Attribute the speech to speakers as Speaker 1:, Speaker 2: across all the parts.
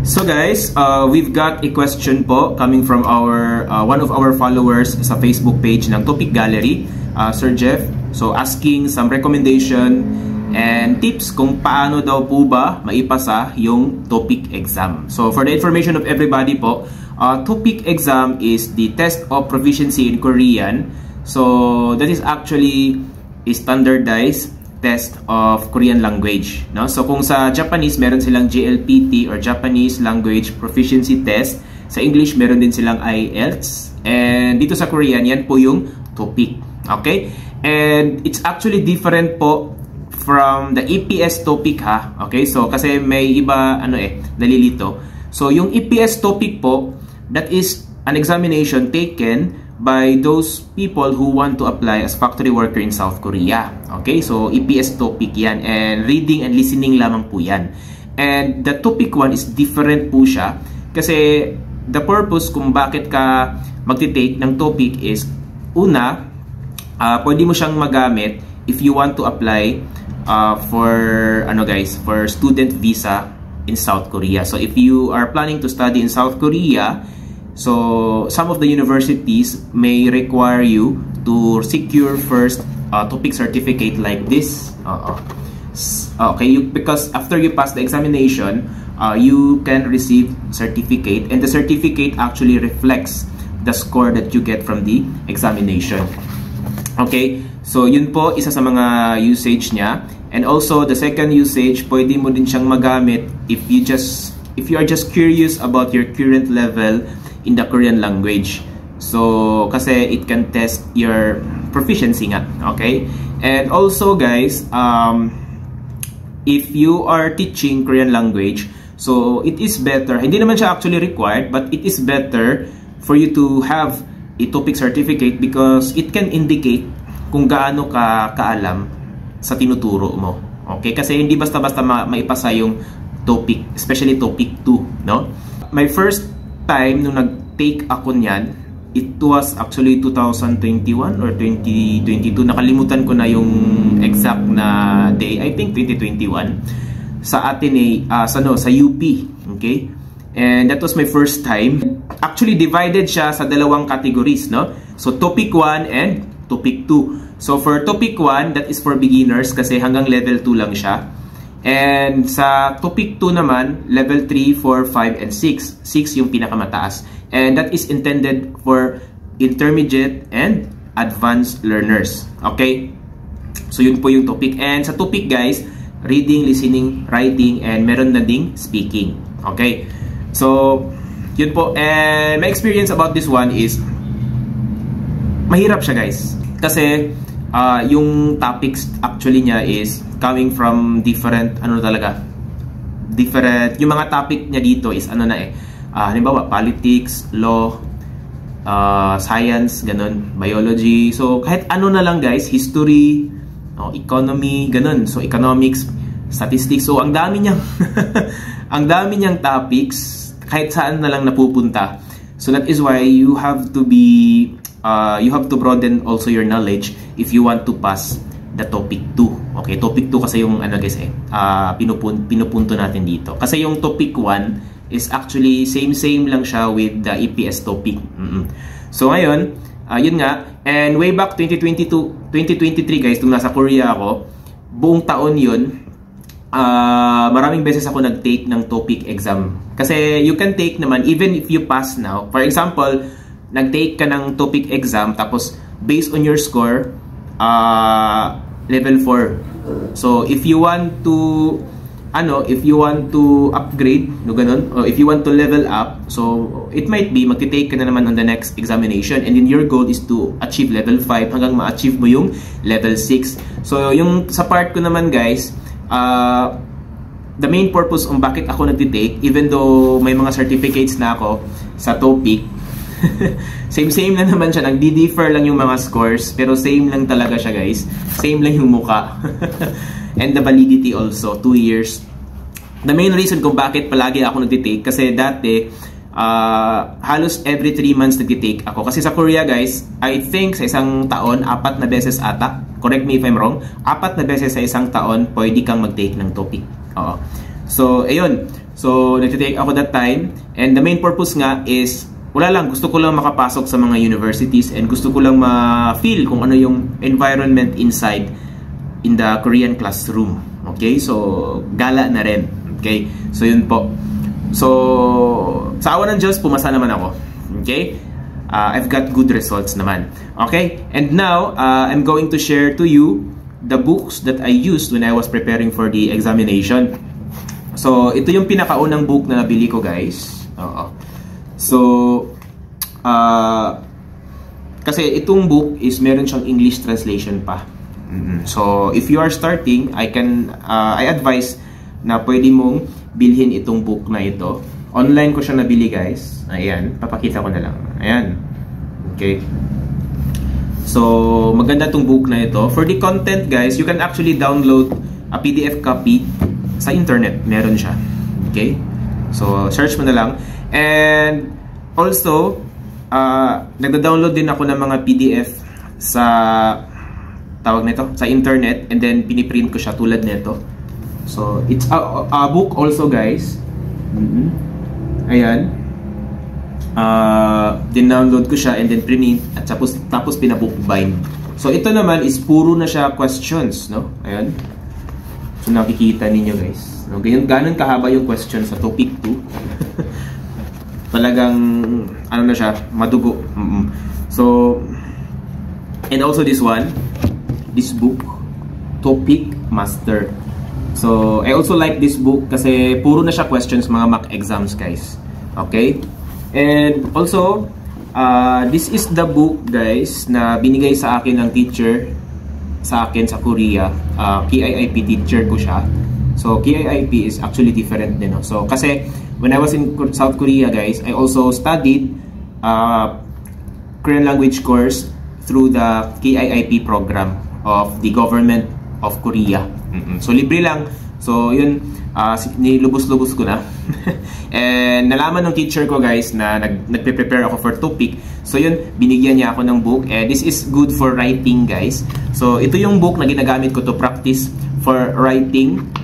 Speaker 1: So guys, we've got a question po coming from our one of our followers sa Facebook page ng Topic Gallery, Sir Jeff. So asking some recommendation and tips kung paano daw po ba maipasa yung TOPIK exam. So for the information of everybody po, TOPIK exam is the test of proficiency in Korean. So that is actually a standardized test of Korean language, no? So kung sa Japanese meron silang JLPT or Japanese Language Proficiency Test, sa English meron din silang IELTS, and dito sa Korean yan po yung TOPIK. Okay? And it's actually different po from the EPS TOPIK, ha. Okay? So kasi may iba nalilito. So yung EPS TOPIK po, that is an examination taken by those people who want to apply as factory worker in South Korea. Okay, so EPS TOPIK yan, and reading and listening lamang po yan. And the TOPIK one is different po siya kasi the purpose kung bakit ka magti-take ng TOPIK is, una, pwede mo siyang magamit if you want to apply for for student visa in South Korea. So if you are planning to study in South Korea, so some of the universities may require you to secure first TOPIK certificate like this. Okay, because after you pass the examination, you can receive certificate, and the certificate actually reflects the score that you get from the examination. Okay, so yun po isa sa mga usage niya. And also the second usage, pwede mo din siyang magamit if you are just curious about your current level in the Korean language. So kasi it can test your proficiency nga, okay? And also guys, if you are teaching Korean language, so it is better, hindi naman siya actually required, but it is better for you to have a TOPIK certificate because it can indicate kung gaano ka kaalam sa tinuturo mo. Okay? Kasi hindi basta-basta maipasa yung TOPIK, especially TOPIK 2, no? My first time nung nag-take ako niyan, it was actually 2021 or 2022. Nakalimutan ko na yung exact na day. I think 2021 sa sa UP, okay? And that was my first time. Actually divided siya sa dalawang categories, no? So TOPIK 1 and TOPIK 2. So for TOPIK 1, that is for beginners kasi hanggang level 2 lang siya. And sa TOPIK 2 naman, level 3, 4, 5, and 6. 6 yung pinakamataas. And that is intended for intermediate and advanced learners. Okay? So yun po yung TOPIK. And sa TOPIK guys, reading, listening, writing, and meron na ding speaking. Okay? So, yun po. And my experience about this one is, mahirap siya guys. Kasi, yung topics actually niya is coming from different, yung mga topic niya dito is halimbawa, politics, law, science, ganun, biology. So, kahit ano na lang guys, history, economy, ganun. So, economics, statistics. So, ang dami niyang, ang dami niyang topics, kahit saan na lang napupunta. So, that is why you have to be, you have to broaden also your knowledge if you want to pass the TOPIK 2. Okay, TOPIK 2 kasi yung guys pinupunto natin dito. Kasi yung TOPIK 1 is actually same lang siya with the EPS TOPIK. So ngayon, yun nga, and way back 2022, 2023 guys, nung nasa Korea ako, buong taon yun, maraming beses ako nag-take ng TOPIK exam. Kasi you can take naman even if you pass now. For example, nag-take ka ng TOPIK exam tapos based on your score, level 4. So if you want to upgrade, no, ganun, or if you want to level up, so it might be magti-take ka na naman on the next examination, and then your goal is to achieve level 5 hanggang ma-achieve mo yung level 6. So yung sa part ko naman guys, the main purpose kung bakit ako nagti-take, even though may mga certificates na ako sa TOPIK, same lang naman siya, nagdi-differ lang yung mga scores, pero same lang talaga siya guys, same lang yung muka. And the validity also, 2 years. The main reason kung bakit palagi ako nagti-take, kasi dati halos every 3 months nagti-take ako, kasi sa Korea guys, I think sa isang taon 4 na beses ata, correct me if I'm wrong, 4 na beses sa isang taon pwede kang mag-take ng TOPIK. Oo. So ayun, So, nagtitake ako that time. And the main purpose nga is, wala lang, gusto ko lang makapasok sa mga universities and gusto ko lang ma-feel kung ano yung environment inside in the Korean classroom. Okay? So, gala na rin. Okay? So, yun po. So, sa awa ng Diyos, pumasa naman ako. Okay? I've got good results naman. Okay? And now, I'm going to share to you the books that I used when I was preparing for the examination. So, ito yung pinakaunang book na nabili ko, guys. So, kasi itong book is meron siyang English translation pa. So, if you are starting, I advise na pwede mong bilhin itong book na ito. Online ko siya nabili, guys. Ayan, papakita ko na lang. Ayan. Okay. So, maganda itong book na ito. For the content, guys, you can actually download a PDF copy sa internet. Meron siya. Okay? So, search mo na lang. And also, nagda-download din ako ng mga PDF sa tawag nito, sa internet, and then piniprint ko siya tulad nito. So, it's a book also, guys. Ayan. Din-download ko siya and then print at tapos pinabookbind. So, ito naman is puro na siya questions, no? Ayan. So, nakikita ninyo, guys. No? Ganun kahaba yung question sa topic 2. Talagang, ano na siya, madugo. So, and also this one, this book, Topic Master. So, I also like this book kasi puro na siya questions, mga mock exams, guys. Okay? And also, this is the book, guys, na binigay sa akin ng teacher sa akin sa Korea. KIIP teacher ko siya. So, KIIP is actually different din. No? So, kasi when I was in South Korea, guys, I also studied Korean language course through the KIIP program of the government of Korea. So, libre lang. So, yun, nilubos-lubos ko na. And nalaman ng teacher ko, guys, na nagpe-prepare ako for topic. So, yun, binigyan niya ako ng book. And this is good for writing, guys. So, ito yung book na ginagamit ko to practice for writing.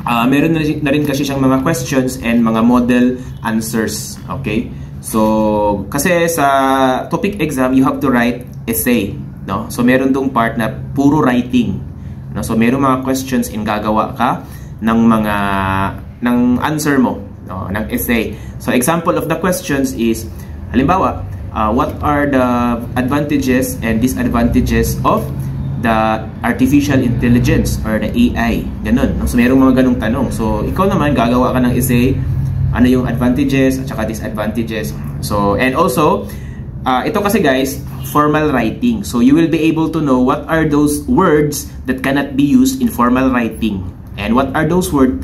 Speaker 1: Meron na rin kasi siyang mga questions and mga model answers. Okay? So, kasi sa topic exam, you have to write essay. No? So, meron dong part na puro writing. No? So, meron mga questions and gagawa ka ng answer mo, no? Ng essay. So, example of the questions is, halimbawa, what are the advantages and disadvantages of the artificial intelligence or the AI? Ganun. No? So, meron mga ganung tanong. So, ikaw naman, gagawa ka ng essay, ano yung advantages at saka disadvantages. So, and also, ito kasi, guys, formal writing. So, you will be able to know what are those words that cannot be used in formal writing. And what are those words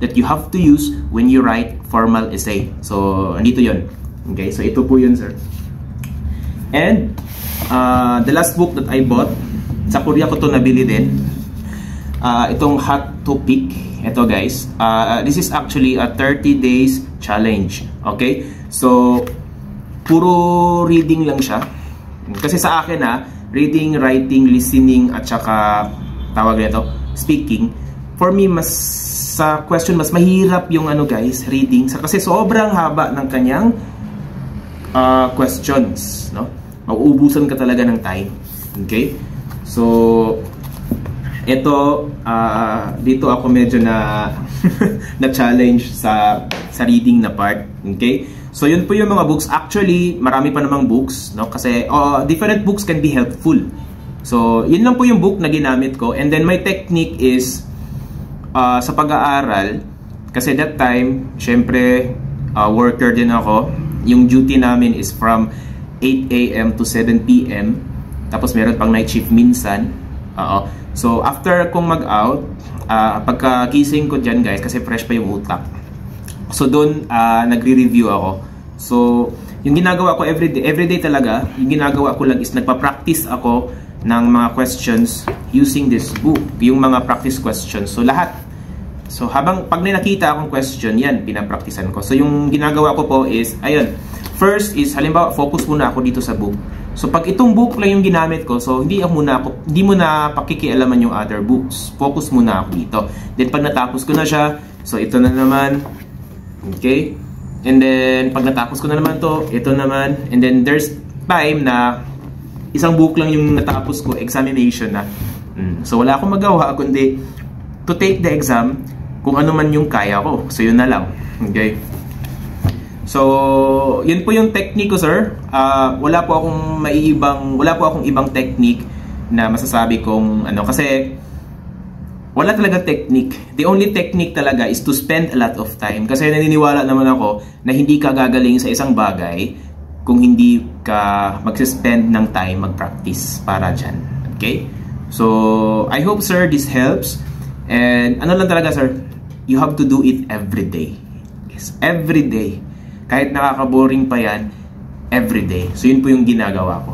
Speaker 1: that you have to use when you write formal essay. So, andito yun. Okay, so ito po yun, sir. And, the last book that I bought, sa Korea ko to nabili din. Itong Hot Topic. Ito, guys. This is actually a 30 days challenge. Okay? So, puro reading lang siya. Kasi sa akin, reading, writing, listening, at saka, tawag nito, speaking, for me, sa question, mas mahirap yung guys, reading. Kasi sobrang haba ng kanyang questions, no? Mauubusan ka talaga ng time. Okay? So, ito, dito ako medyo na-challenge sa reading na part. Okay? So, yun po yung mga books. Actually, marami pa namang books, no? Kasi, different books can be helpful. So, yun lang po yung book na ginamit ko. And then, my technique is, sa pag-aaral, kasi that time, syempre, worker din ako. Yung duty namin is from 8 AM to 7 PM. Tapos, meron pang night shift minsan. So, after kong mag-out, pagka-gising ko dyan, guys, kasi fresh pa yung utak. So, doon, nagre-review ako. So, yung ginagawa ko everyday talaga, yung ginagawa ko lang is nagpa-practice ako ng mga questions using this book, yung mga practice questions. So, lahat. So, pag may nakita akong question, yan, pinapraktisan ko. So, yung ginagawa ko po is, ayun, first is, halimbawa, focus muna ako dito sa book. So, pag itong book lang yung ginamit ko, so, hindi mo na pakikialaman yung other books. Focus muna ako dito. Then, pag natapos ko na siya, So ito na naman. Okay? And then pag natapos ko na naman to, ito naman. And then there's time na isang book lang yung natapos ko, examination na. So wala akong magawa kundi to take the exam kung ano man yung kaya ko. So yun na lang. Okay? So yun po yung technique ko, sir. Wala po akong ibang technique na masasabi kong ano, kasi wala talaga technique. The only technique talaga is to spend a lot of time. Kasi naniniwala naman ako na hindi ka gagaling sa isang bagay kung hindi ka mag-spend ng time mag-practice para dyan. Okay? So, I hope, sir, this helps. And ano lang talaga, sir, you have to do it every day. Yes, every day. Kahit nakaka-boring pa yan, every day. So, yun po yung ginagawa ko.